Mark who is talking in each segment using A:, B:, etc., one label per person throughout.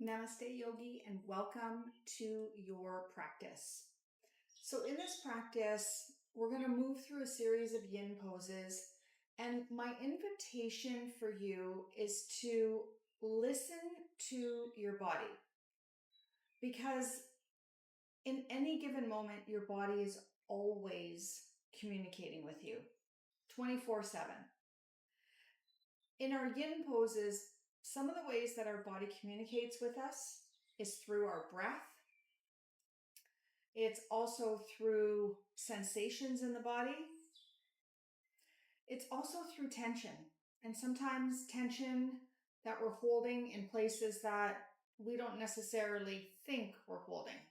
A: Namaste Yogi, and welcome to your practice. So in this practice, we're going to move through a series of yin poses, and my invitation for you is to listen to your body, because in any given moment, your body is always communicating with you 24/7. In our yin poses, some of the ways that our body communicates with us is through our breath. It's also through sensations in the body. It's also through tension, and sometimes tension that we're holding in places that we don't necessarily think we're holding.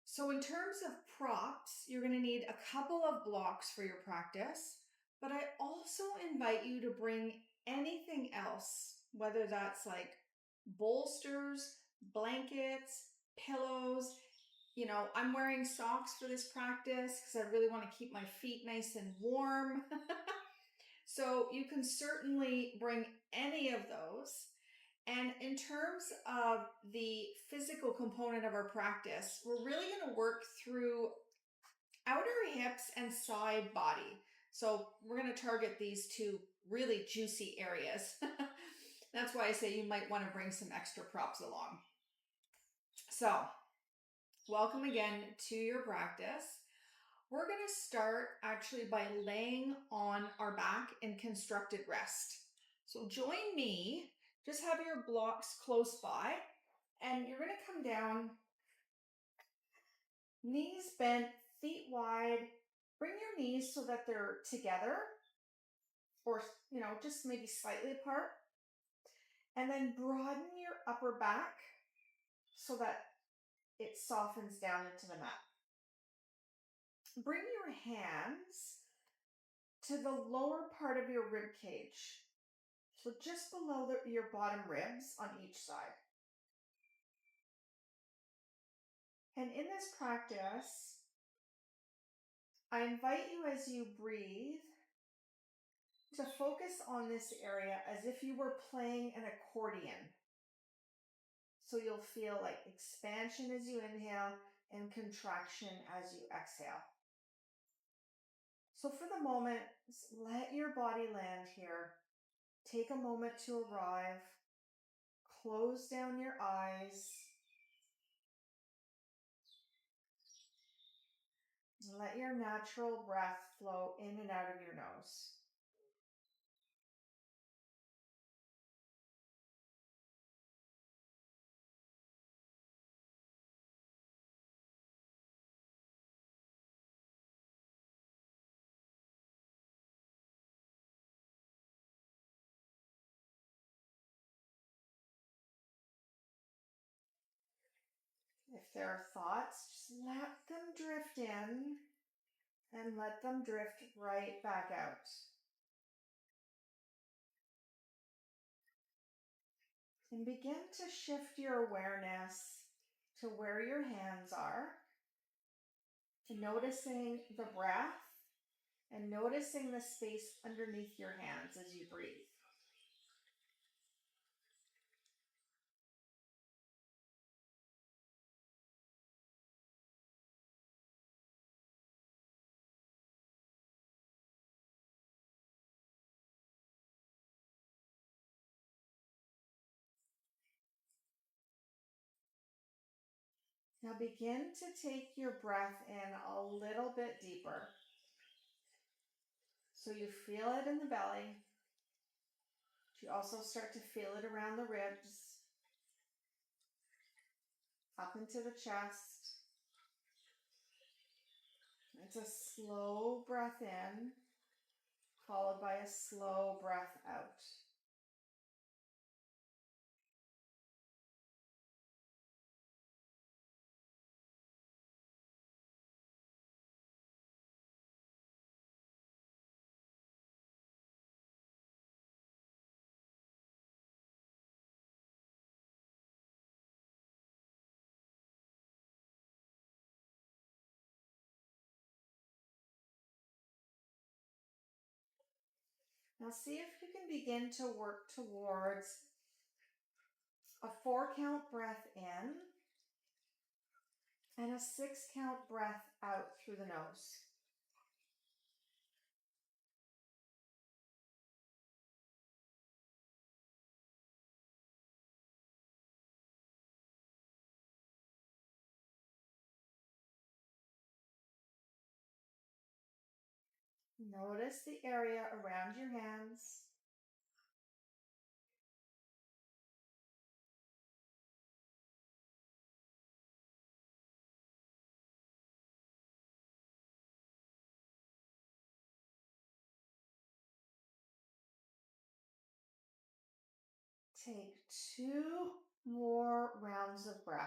A: So in terms of props, you're going to need a couple of blocks for your practice, but I also invite you to bring anything else, whether that's like bolsters, blankets, pillows. I'm wearing socks for this practice because I really want to keep my feet nice and warm. So you can certainly bring any of those. And in terms of the physical component of our practice, we're really going to work through outer hips and side body. So we're going to target these two really juicy areas. That's why I say you might want to bring some extra props along. So welcome again to your practice. We're going to start actually by laying on our back in constructed rest. So join me, just have your blocks close by, and you're going to come down, knees bent, feet wide. Bring your knees so that they're together or, just maybe slightly apart. And then broaden your upper back so that it softens down into the mat. Bring your hands to the lower part of your rib cage. So just below your bottom ribs on each side. And in this practice, I invite you as you breathe to focus on this area as if you were playing an accordion. So you'll feel like expansion as you inhale and contraction as you exhale. So for the moment, let your body land here. Take a moment to arrive. Close down your eyes. Let your natural breath flow in and out of your nose. If there are thoughts, just let them drift in and let them drift right back out. And begin to shift your awareness to where your hands are, noticing the breath and noticing the space underneath your hands as you breathe. Now begin to take your breath in a little bit deeper. So you feel it in the belly. You also start to feel it around the ribs, up into the chest. It's a slow breath in, followed by a slow breath out. Now see if you can begin to work towards a 4-count breath in and a 6-count breath out through the nose. Notice the area around your hands. Take 2 more rounds of breath.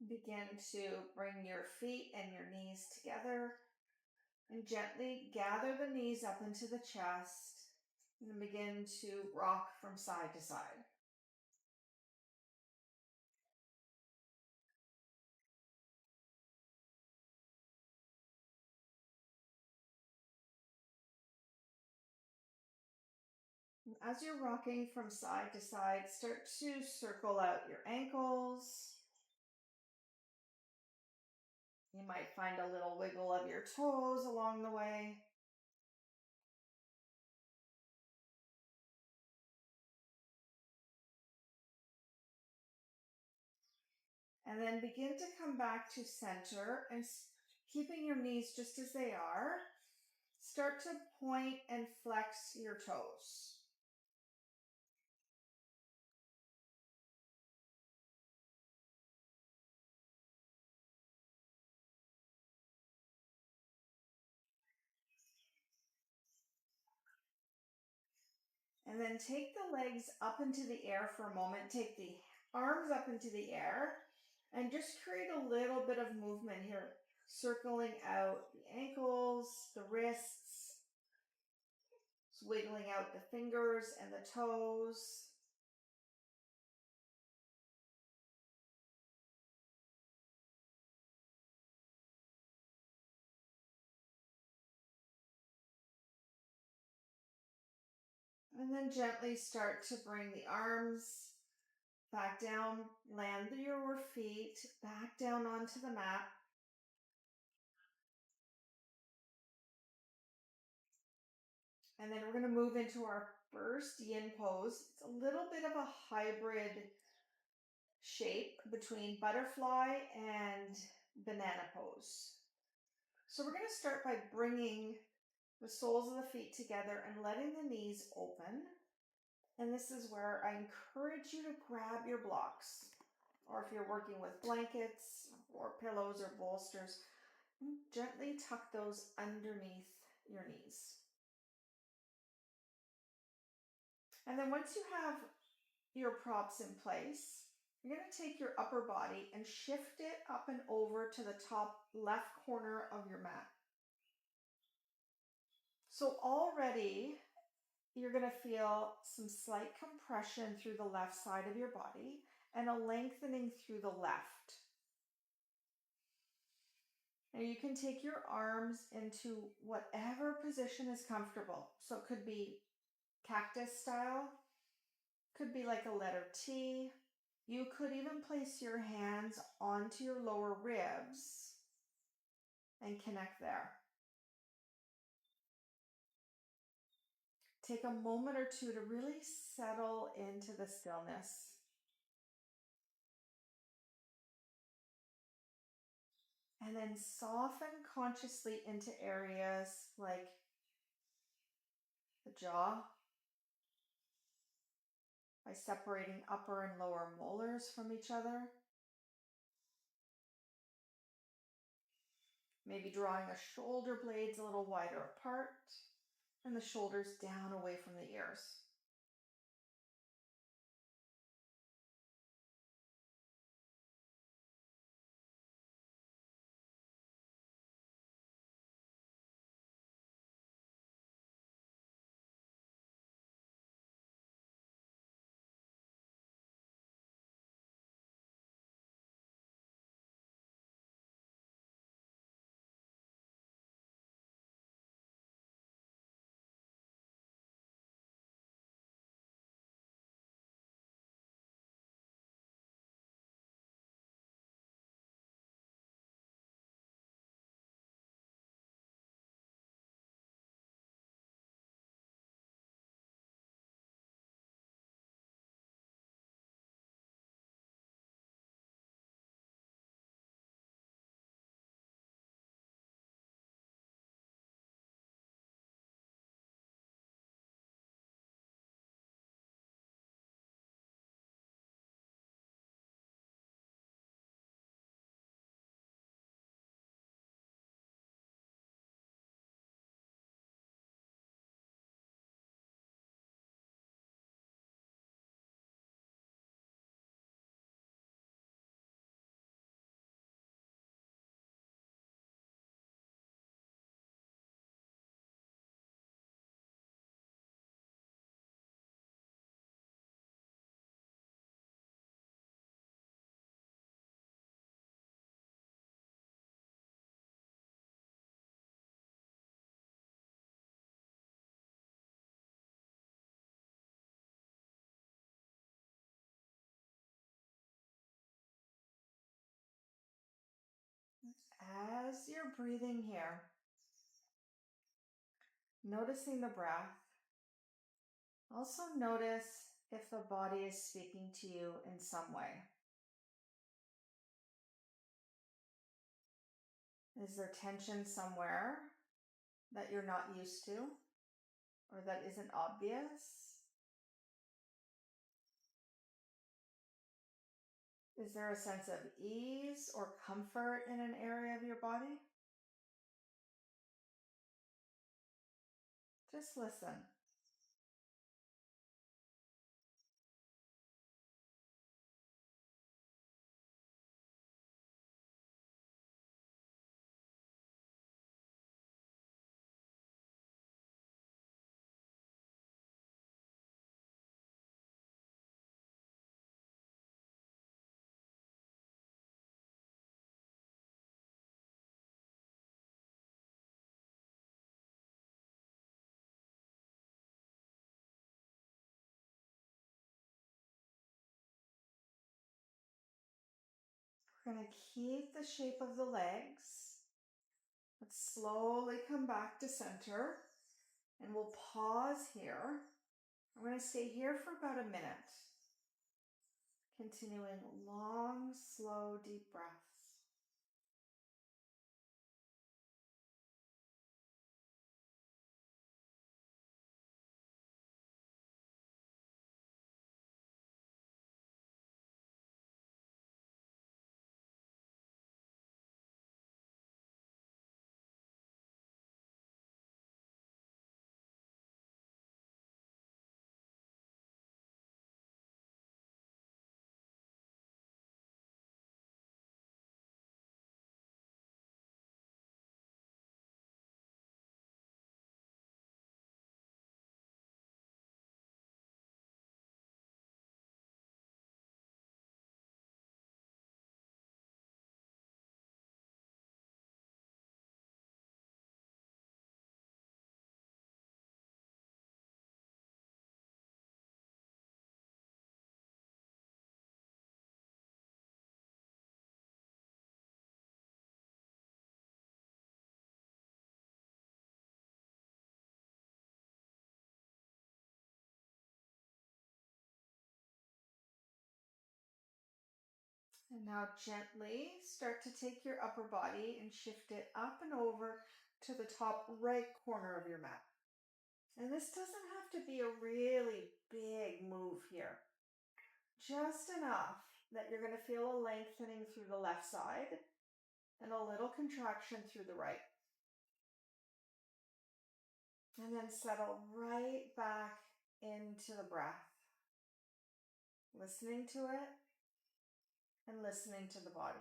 A: Begin to bring your feet and your knees together and gently gather the knees up into the chest and begin to rock from side to side. As you're rocking from side to side, start to circle out your ankles. You might find a little wiggle of your toes along the way. And then begin to come back to center and keeping your knees just as they are. Start to point and flex your toes. And then take the legs up into the air for a moment. Take the arms up into the air and just create a little bit of movement here, circling out the ankles, the wrists, wiggling out the fingers and the toes. And then gently start to bring the arms back down, land your feet back down onto the mat. And then we're going to move into our first yin pose. It's a little bit of a hybrid shape between butterfly and banana pose. So we're going to start by bringing the soles of the feet together and letting the knees open. And this is where I encourage you to grab your blocks, or if you're working with blankets or pillows or bolsters, gently tuck those underneath your knees. And then once you have your props in place, you're going to take your upper body and shift it up and over to the top left corner of your mat. So already you're going to feel some slight compression through the left side of your body and a lengthening through the left. Now you can take your arms into whatever position is comfortable. So it could be cactus style, could be like a letter T. You could even place your hands onto your lower ribs and connect there. Take a moment or two to really settle into the stillness. And then soften consciously into areas like the jaw by separating upper and lower molars from each other. Maybe drawing the shoulder blades a little wider apart and the shoulders down away from the ears. as you're breathing here, noticing the breath, also notice if the body is speaking to you in some way. Is there tension somewhere that you're not used to or that isn't obvious? Is there a sense of ease or comfort in an area of your body? Just listen. We're going to keep the shape of the legs, but slowly come back to center, and we'll pause here. I'm going to stay here for about a minute, continuing long, slow, deep breaths. And now gently start to take your upper body and shift it up and over to the top right corner of your mat. And this doesn't have to be a really big move here. Just enough that you're going to feel a lengthening through the left side and a little contraction through the right. And then settle right back into the breath, listening to it and listening to the body.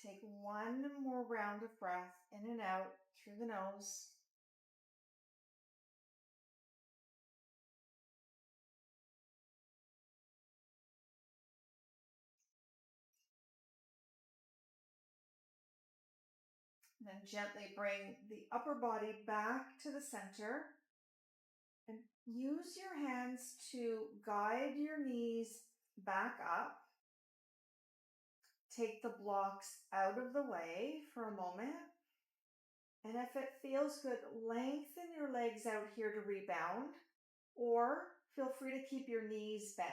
A: Take one more round of breath in and out through the nose. And then gently bring the upper body back to the center. And use your hands to guide your knees back up. Take the blocks out of the way for a moment. And if it feels good, lengthen your legs out here to rebound, or feel free to keep your knees bent.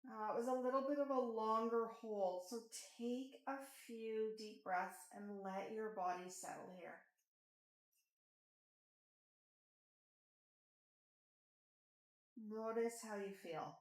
A: It was a little bit of a longer hold, so take a few deep breaths and let your body settle here. Notice how you feel.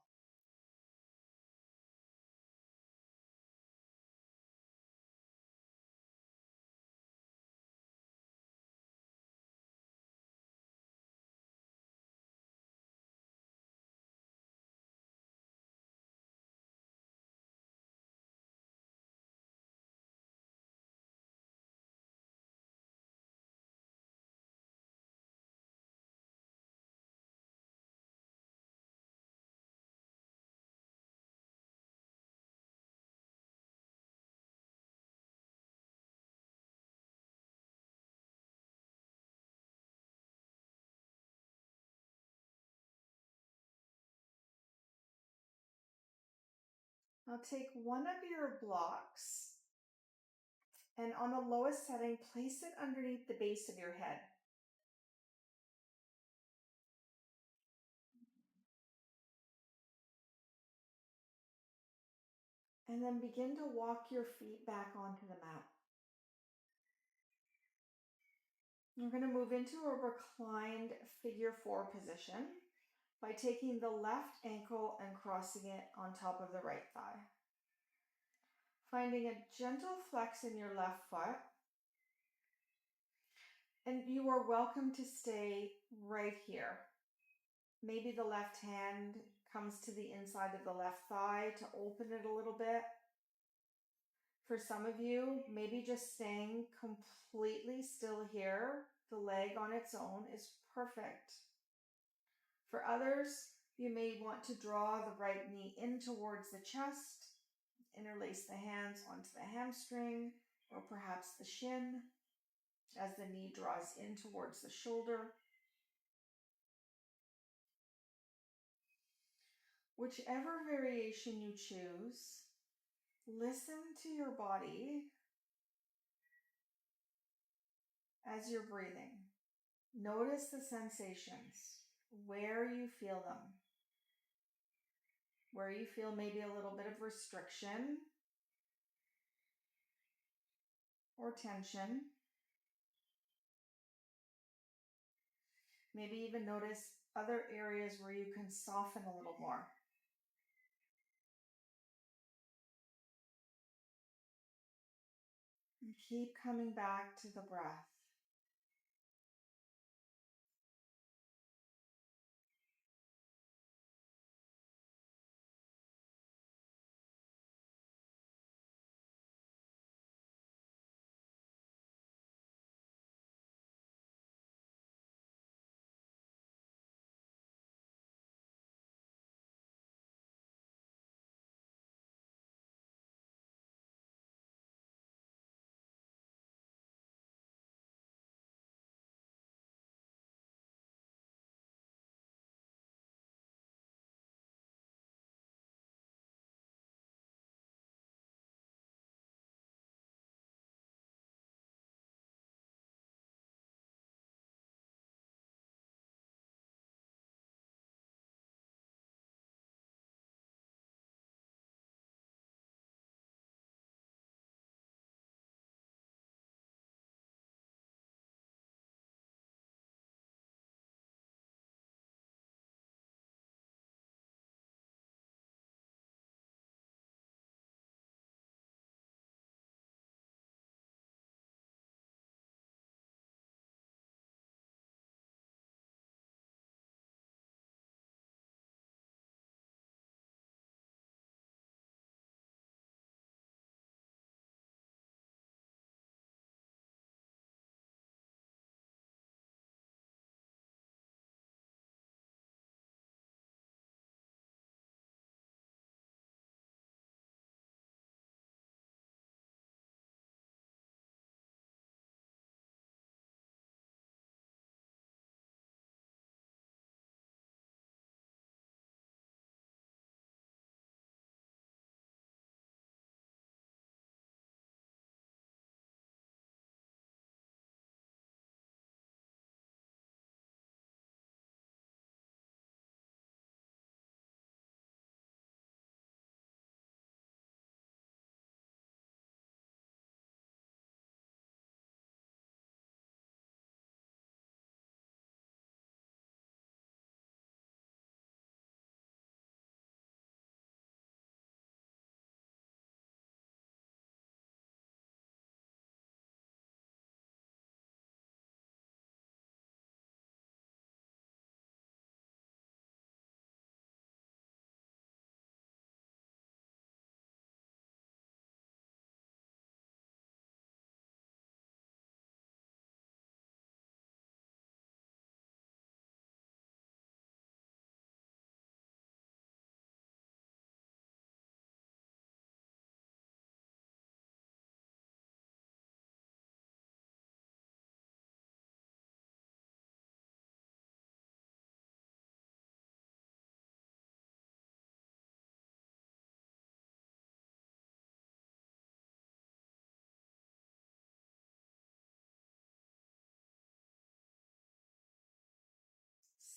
A: Now take one of your blocks and on the lowest setting, place it underneath the base of your head. And then begin to walk your feet back onto the mat. You're going to move into a reclined figure 4 position by taking the left ankle and crossing it on top of the right thigh. Finding a gentle flex in your left foot. And you are welcome to stay right here. Maybe the left hand comes to the inside of the left thigh to open it a little bit. For some of you, maybe just staying completely still here, the leg on its own is perfect. For others, you may want to draw the right knee in towards the chest, interlace the hands onto the hamstring or perhaps the shin as the knee draws in towards the shoulder. Whichever variation you choose, listen to your body as you're breathing. Notice the sensations, where you feel them, where you feel maybe a little bit of restriction or tension. Maybe even notice other areas where you can soften a little more. And keep coming back to the breath.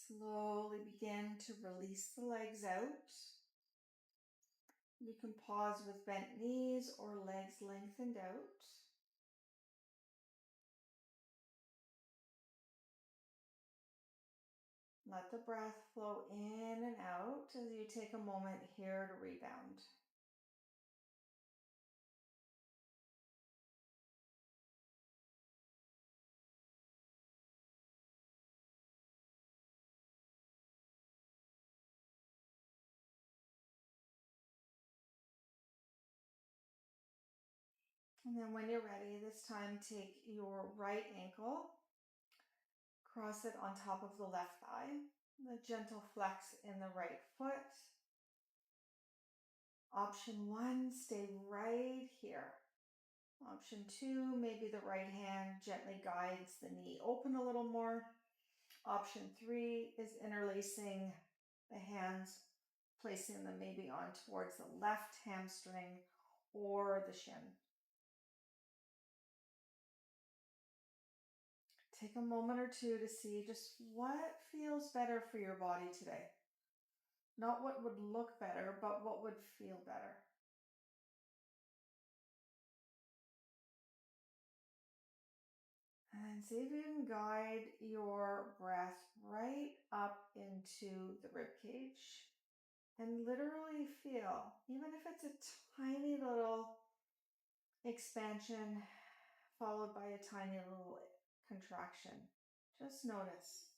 A: Slowly begin to release the legs out. You can pause with bent knees or legs lengthened out. Let the breath flow in and out as you take a moment here to rebound. And then when you're ready, this time take your right ankle, cross it on top of the left thigh, a gentle flex in the right foot. Option 1, stay right here. Option 2, maybe the right hand gently guides the knee open a little more. Option 3 is interlacing the hands, placing them maybe on towards the left hamstring or the shin. Take a moment or two to see just what feels better for your body today. Not what would look better, but what would feel better. And see if you can guide your breath right up into the rib cage and literally feel, even if it's a tiny little expansion followed by a tiny little contraction, just notice.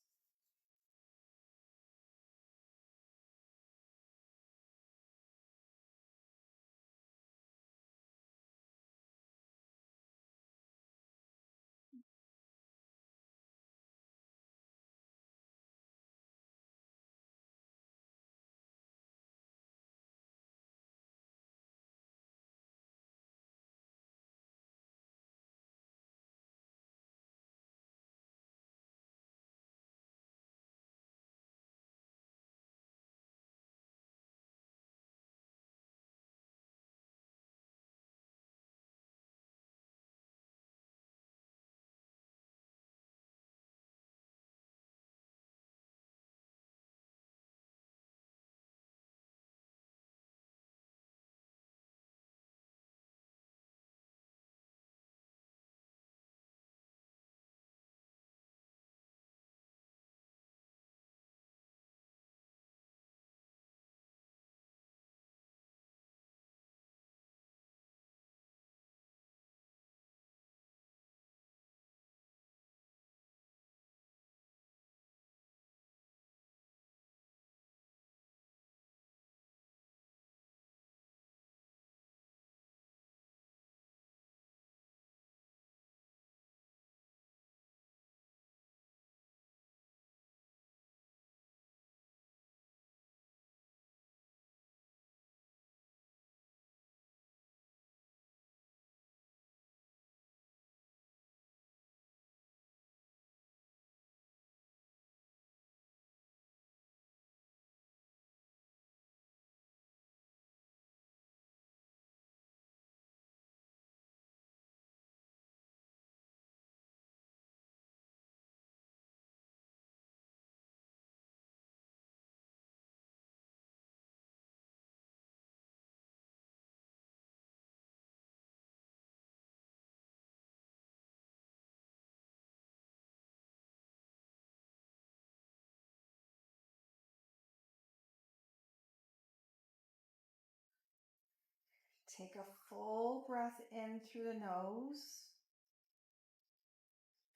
A: Take a full breath in through the nose.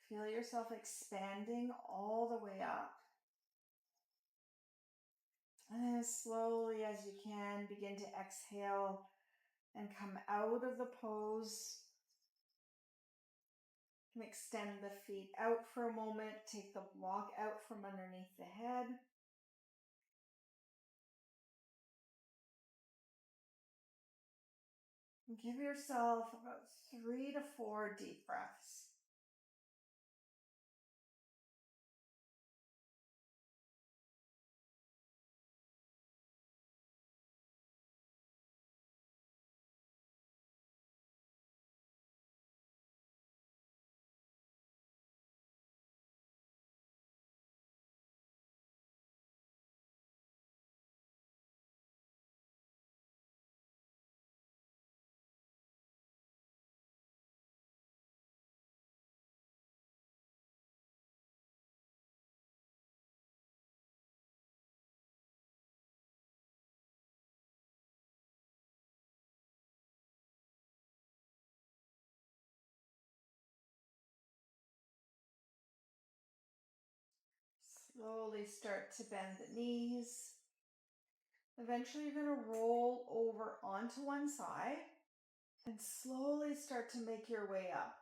A: Feel yourself expanding all the way up. And then as slowly as you can, begin to exhale and come out of the pose. You can extend the feet out for a moment. Take the block out from underneath the head. And give yourself about 3 to 4 deep breaths. Slowly start to bend the knees. Eventually, you're going to roll over onto one side and slowly start to make your way up.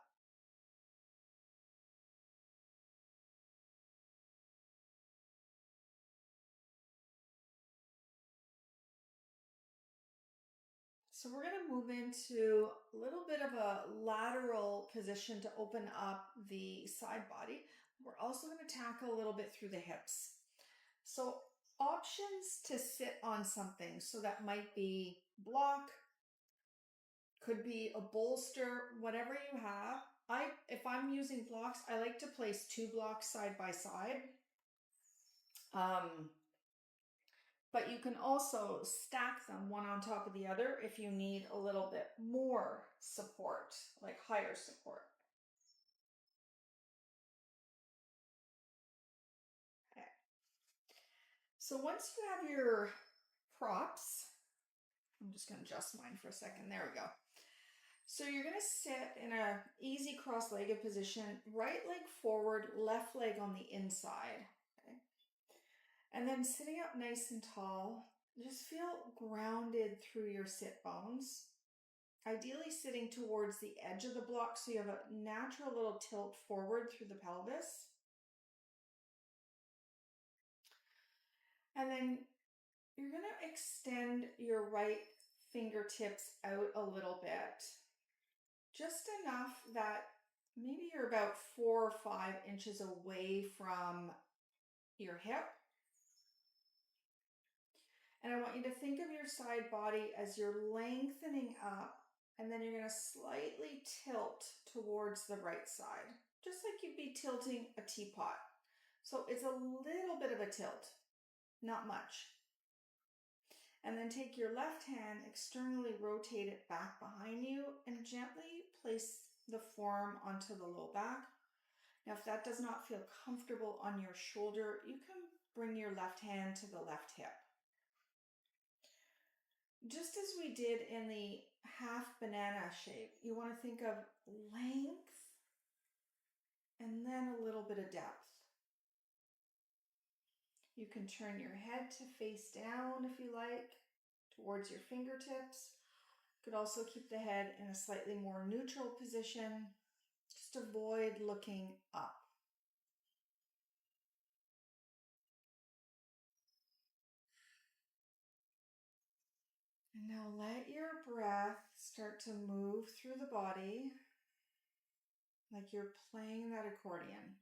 A: So we're going to move into a little bit of a lateral position to open up the side body. We're also going to tackle a little bit through the hips. So options to sit on something. So that might be block, could be a bolster, whatever you have. If I'm using blocks, I like to place 2 blocks side by side. But you can also stack them one on top of the other if you need a little bit more support, like higher support. Okay. So once you have your props, I'm just going to adjust mine for a second. There we go. So you're going to sit in a easy cross-legged position, right leg forward, left leg on the inside. Okay. And then sitting up nice and tall, just feel grounded through your sit bones. Ideally sitting towards the edge of the block so you have a natural little tilt forward through the pelvis. And then you're going to extend your right fingertips out a little bit. Just enough that maybe you're about 4 or 5 inches away from your hip. And I want you to think of your side body as you're lengthening up, and then you're going to slightly tilt towards the right side, just like you'd be tilting a teapot. So it's a little bit of a tilt, not much. And then take your left hand, externally rotate it back behind you, and gently place the forearm onto the low back. Now, if that does not feel comfortable on your shoulder, you can bring your left hand to the left hip. Just as we did in the half banana shape, you want to think of length and then a little bit of depth. You can turn your head to face down if you like, towards your fingertips. You could also keep the head in a slightly more neutral position. Just avoid looking up. And now let your breath start to move through the body like you're playing that accordion.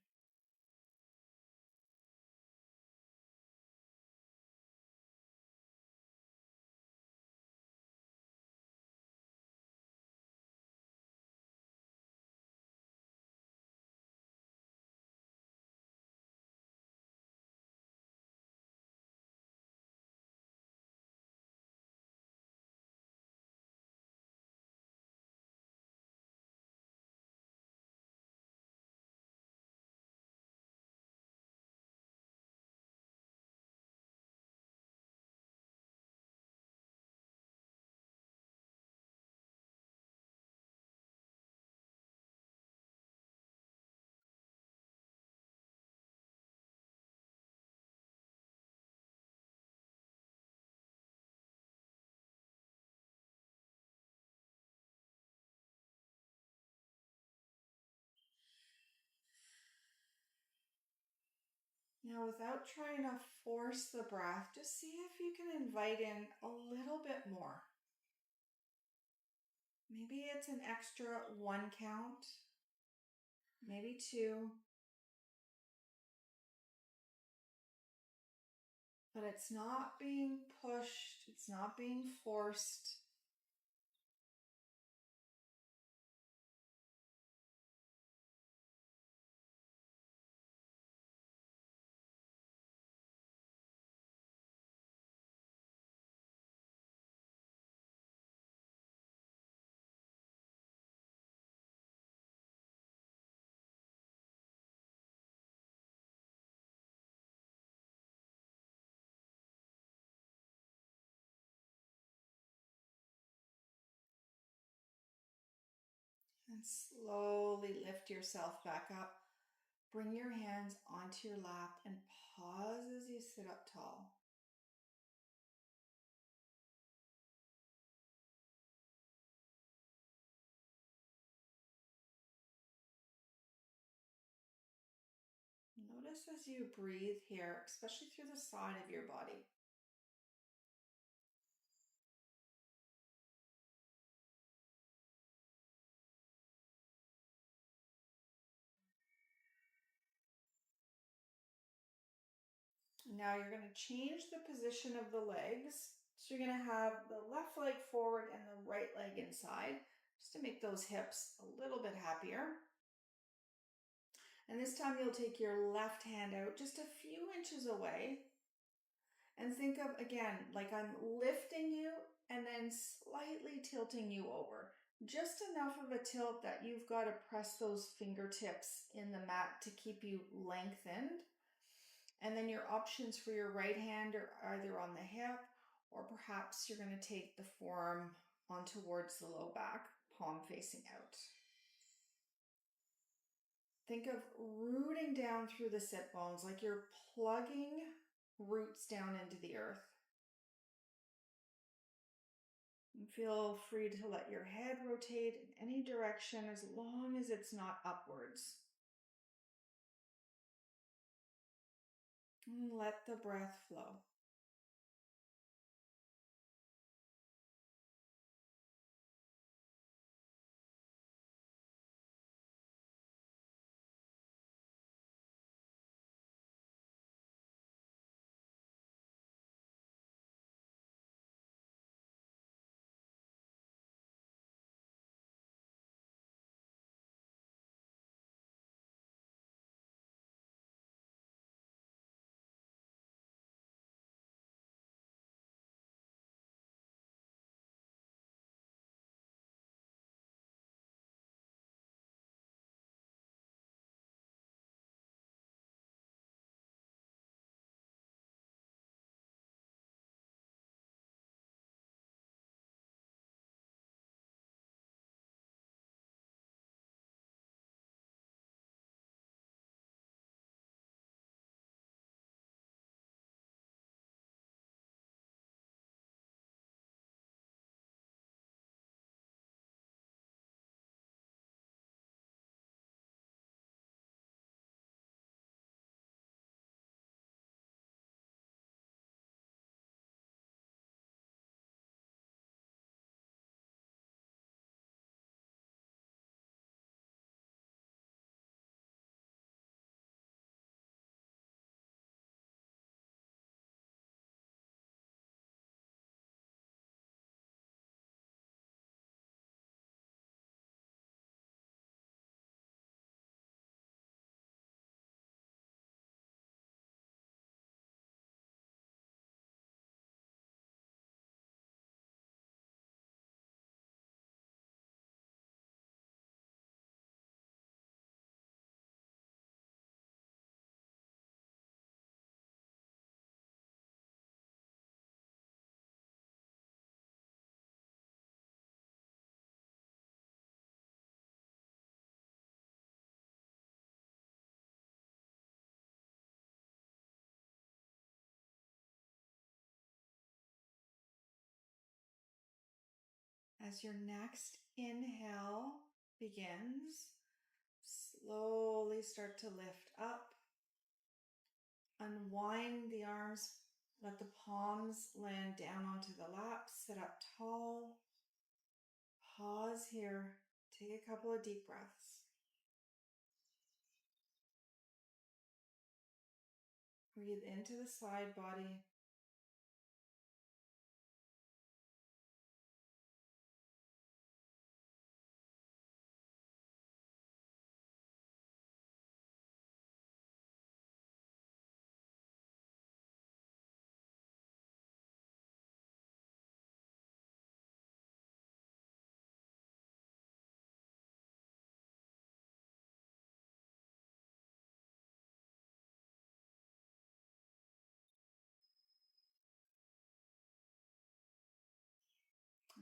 A: Now, without trying to force the breath, just see if you can invite in a little bit more. Maybe it's an extra 1 count, maybe 2, but it's not being pushed, it's not being forced. And slowly lift yourself back up. Bring your hands onto your lap and pause as you sit up tall. Notice as you breathe here, especially through the side of your body. Now you're going to change the position of the legs. So you're going to have the left leg forward and the right leg inside, just to make those hips a little bit happier. And this time you'll take your left hand out just a few inches away and think of, again, like I'm lifting you and then slightly tilting you over. Just enough of a tilt that you've got to press those fingertips in the mat to keep you lengthened. And then your options for your right hand are either on the hip, or perhaps you're going to take the forearm on towards the low back, palm facing out. Think of rooting down through the sit bones, like you're plugging roots down into the earth. And feel free to let your head rotate in any direction as long as it's not upwards. And let the breath flow. As your next inhale begins, slowly start to lift up. Unwind the arms, let the palms land down onto the lap, sit up tall. Pause here, take a couple of deep breaths. Breathe into the side body.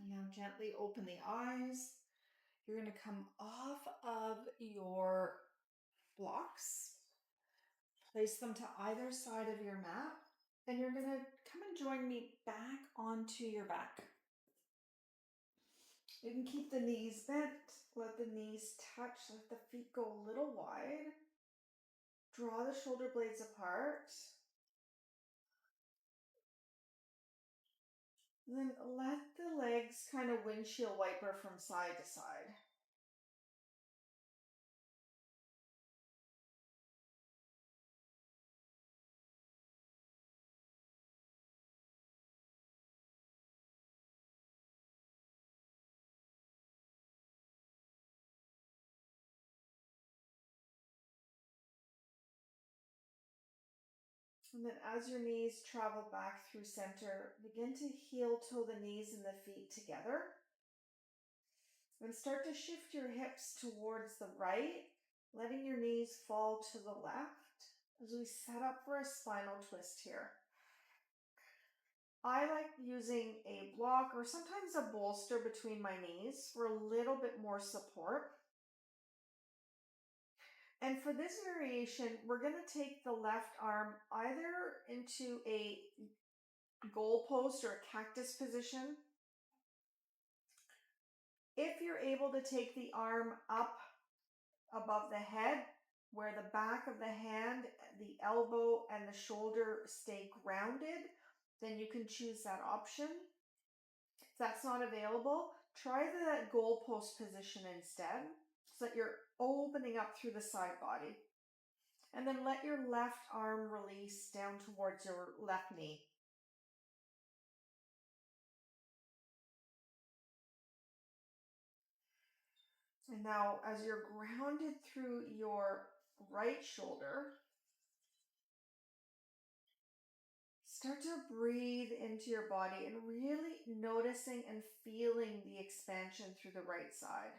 A: And now gently open the eyes. You're going to come off of your blocks Place them to either side of your mat, and you're going to come and join me back onto your back. You can keep the knees bent, let the knees touch, let the feet go a little wide. Draw the shoulder blades apart. And then let the legs kind of windshield wiper from side to side. And then as your knees travel back through center, begin to heel toe the knees and the feet together. And start to shift your hips towards the right, letting your knees fall to the left as we set up for a spinal twist here. I like using a block or sometimes a bolster between my knees for a little bit more support. And for this variation, we're going to take the left arm either into a goalpost or a cactus position. If you're able to take the arm up above the head, where the back of the hand, the elbow, and the shoulder stay grounded, then you can choose that option. If that's not available, try the goalpost position instead, so that you're opening up through the side body. And then let your left arm release down towards your left knee. And now, as you're grounded through your right shoulder, start to breathe into your body and really noticing and feeling the expansion through the right side.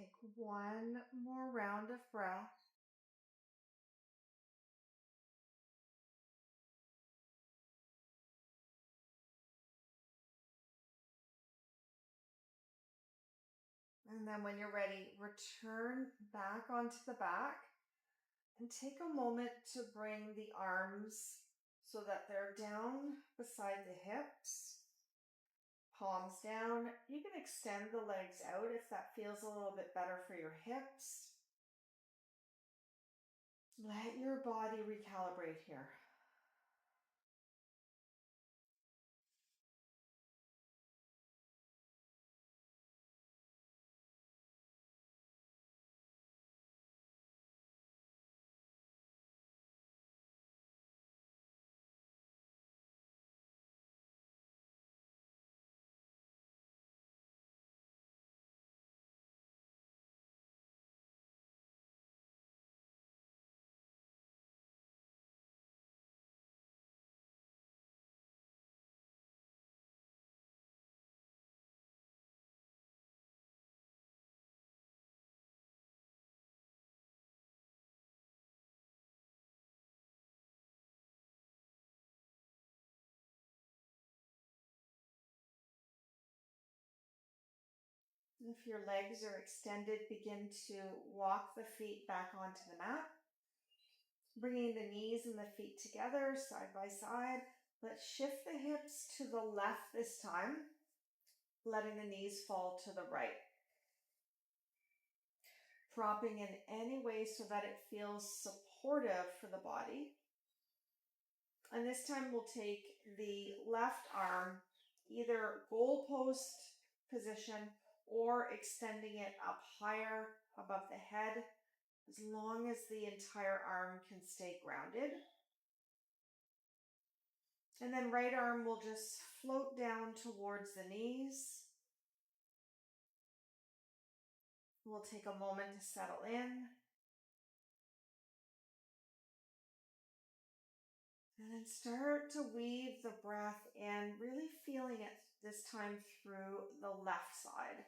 A: Take one more round of breath. And then when you're ready, return back onto the back and take a moment to bring the arms so that they're down beside the hips, palms down. You can extend the legs out if that feels a little bit better for your hips. Let your body recalibrate here. If your legs are extended, begin to walk the feet back onto the mat, bringing the knees and the feet together side by side. Let's shift the hips to the left this time, letting the knees fall to the right. Propping in any way so that it feels supportive for the body. And this time we'll take the left arm, either goalpost position or extending it up higher above the head, as long as the entire arm can stay grounded. And then right arm will just float down towards the knees. We'll take a moment to settle in. And then start to weave the breath in, really feeling it this time through the left side.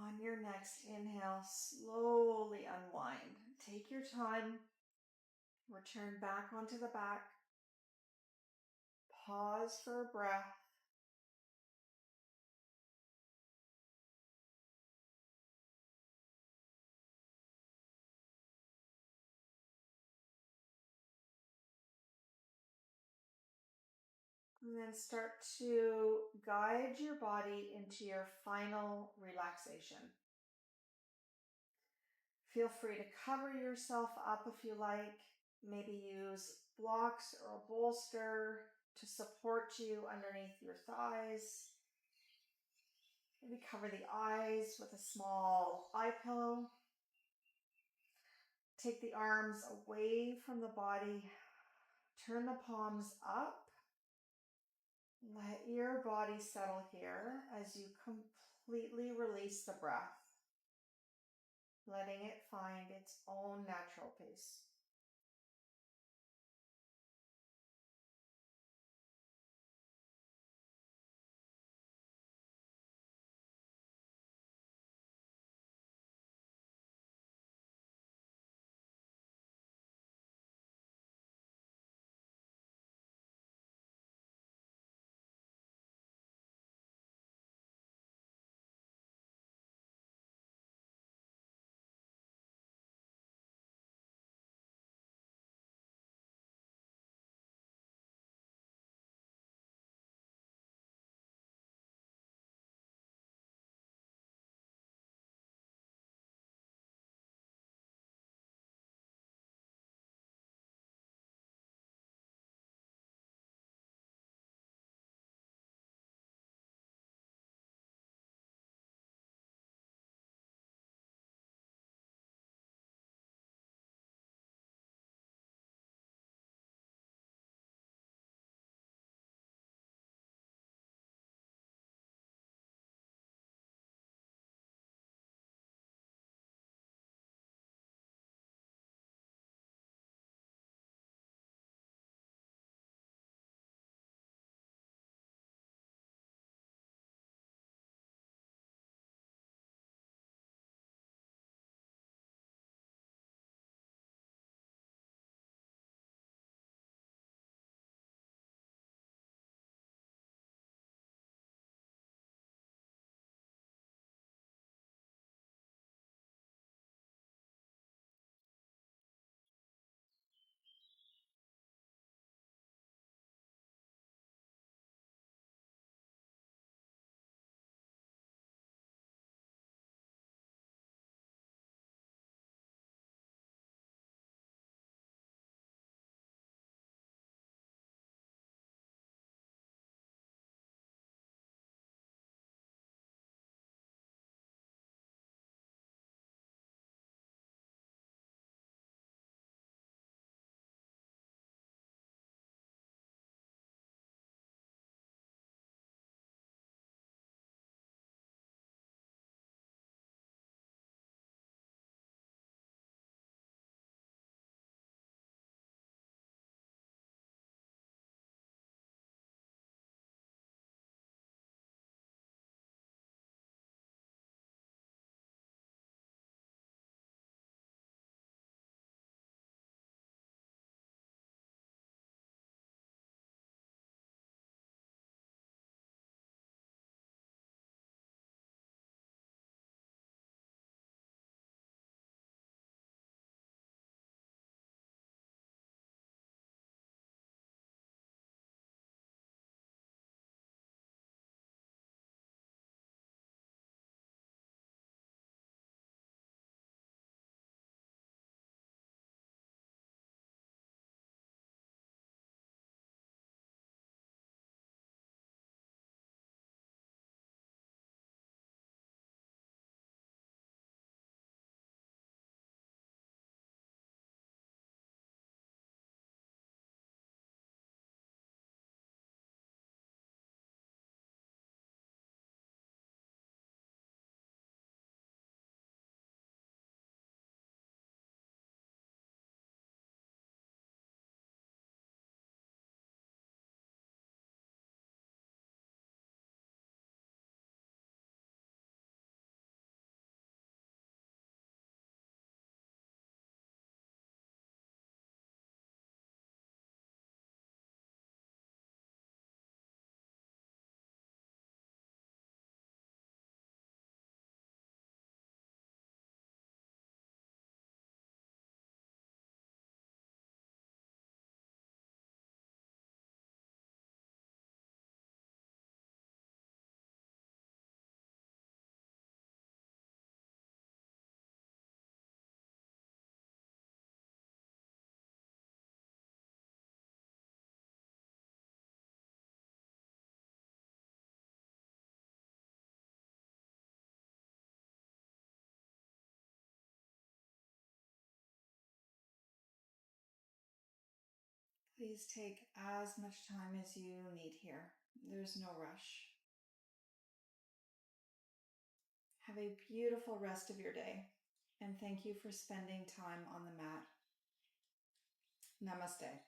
A: On your next inhale, slowly unwind. Take your time. Return back onto the back. Pause for a breath. And then start to guide your body into your final relaxation. Feel free to cover yourself up if you like. Maybe use blocks or a bolster to support you underneath your thighs. Maybe cover the eyes with a small eye pillow. Take the arms away from the body. Turn the palms up. Let your body settle here as you completely release the breath, letting it find its own natural pace. Please take as much time as you need here. There's no rush. Have a beautiful rest of your day, and thank you for spending time on the mat. Namaste.